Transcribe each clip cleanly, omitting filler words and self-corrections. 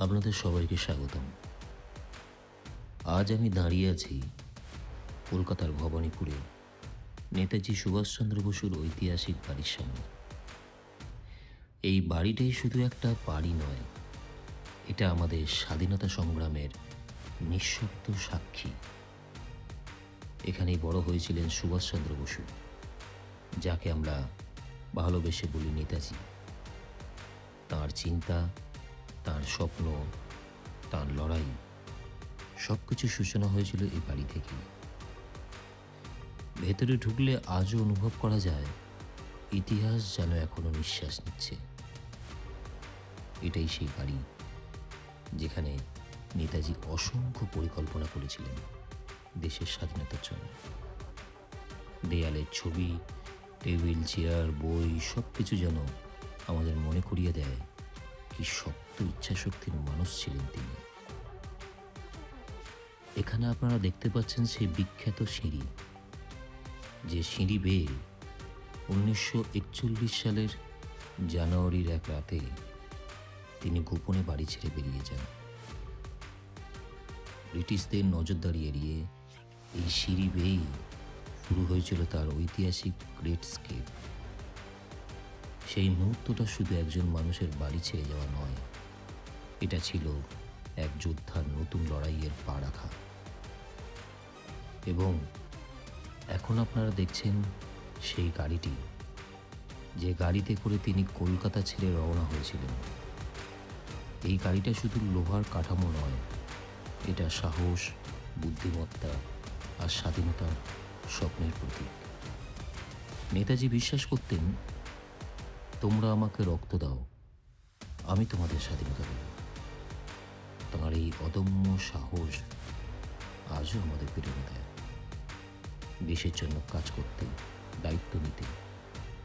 আপনাদের সবাইকে স্বাগতম। আজ আমি দাঁড়িয়ে আছি কলকাতার ভবানীপুরে নেতাজি সুভাষচন্দ্র বসুর ঐতিহাসিক বাড়ির সামনে। এই বাড়িটাই শুধু একটা বাড়ি নয়, এটা আমাদের স্বাধীনতা সংগ্রামের নিঃশব্দ সাক্ষী। এখানেই বড় হয়েছিলেন সুভাষচন্দ্র বসু, যাকে আমরা ভালোবেসে বলি নেতাজি। তাঁর চিন্তা, তাঁর স্বপ্ন, তাঁর লড়াই সব কিছু সূচনা হয়েছিল এই বাড়ি থেকেই। ভেতরে ঢুকলে আজও অনুভব করা যায় ইতিহাস যেন এখনো নিঃশ্বাস নিচ্ছে। এটাই সেই বাড়ি যেখানে নেতাজি অসংখ্য পরিকল্পনা করেছিলেন দেশের স্বাধীনতার জন্য। দেয়ালের ছবি, টেবিল, চেয়ার, বই সব কিছু যেন আমাদের মনে করিয়ে দেয় কি শক্ত ইচ্ছাশক্তির মানুষ ছিলেন তিনি। এখানে আপনারা দেখতে পাচ্ছেন সেই বিখ্যাত সিঁড়ি, যে সিঁড়ি বেয়ে 1941 সালের জানুয়ারির এক রাতে তিনি গোপনে বাড়ি ছেড়ে বেরিয়ে যান। ব্রিটিশদের নজরদারি এড়িয়ে এই সিঁড়ি বেয়েই শুরু হয়েছিল তার ঐতিহাসিক গ্রেট স্কেপ। সেই মুহূর্তটা শুধু একজন মানুষের বাড়ি ছেড়ে যাওয়া নয়, এটা ছিল এক যোদ্ধার নতুন লড়াইয়ের পা রাখা। এবং এখন আপনারা দেখছেন সেই গাড়িটি, যে গাড়িতে করে তিনি কলকাতা ছেড়ে রওনা হয়েছিলেন। এই গাড়িটা শুধু লোহার কাঠামো নয়, এটা সাহস, বুদ্ধিমত্তা আর স্বাধীনতার স্বপ্নের প্রতীক। নেতাজি বিশ্বাস করতেন, তোমরা আমাকে রক্ত দাও, আমি তোমাদের স্বাধীনতা দেব। তাঁর এই অদম্য সাহস আজও আমাদের প্রেরণা দেয় দেশের জন্য কাজ করতে, দায়িত্ব নিতে,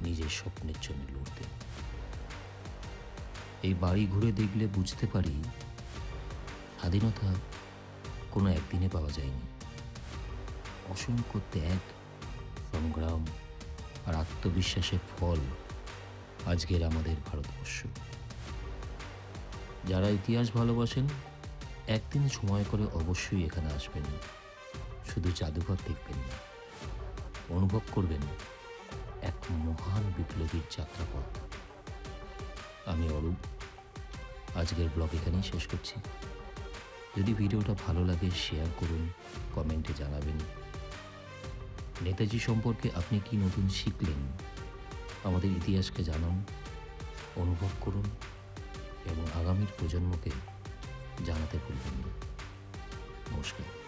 নিজের স্বপ্নের জন্য লড়তে। এই বাড়ি ঘুরে দেখলে বুঝতে পারি স্বাধীনতা কোনো একদিনে পাওয়া যায়নি। অসংখ্য ত্যাগ, সংগ্রাম আর আত্মবিশ্বাসের ফল আজকের আমাদের ভারতবর্ষ। যারা ইতিহাস ভালোবাসেন একদিন সময় করে অবশ্যই এখানে আসবেন। শুধু জাদুঘর দেখবেন না, অনুভব করবেন এক মহান বিপ্লবীর যাত্রাপথ। আমি অরূপ, আজকের ব্লগ এখানেই শেষ করছি। যদি ভিডিওটা ভালো লাগে শেয়ার করুন, কমেন্টে জানাবেন। নেতাজি সম্পর্কে আপনি কি নতুন শিখলেন আমাদের ইতিহাসকে জানান, অনুভব করুন এবং আগামীর প্রজন্মকে জানাতে ভুলবেন না। নমস্কার।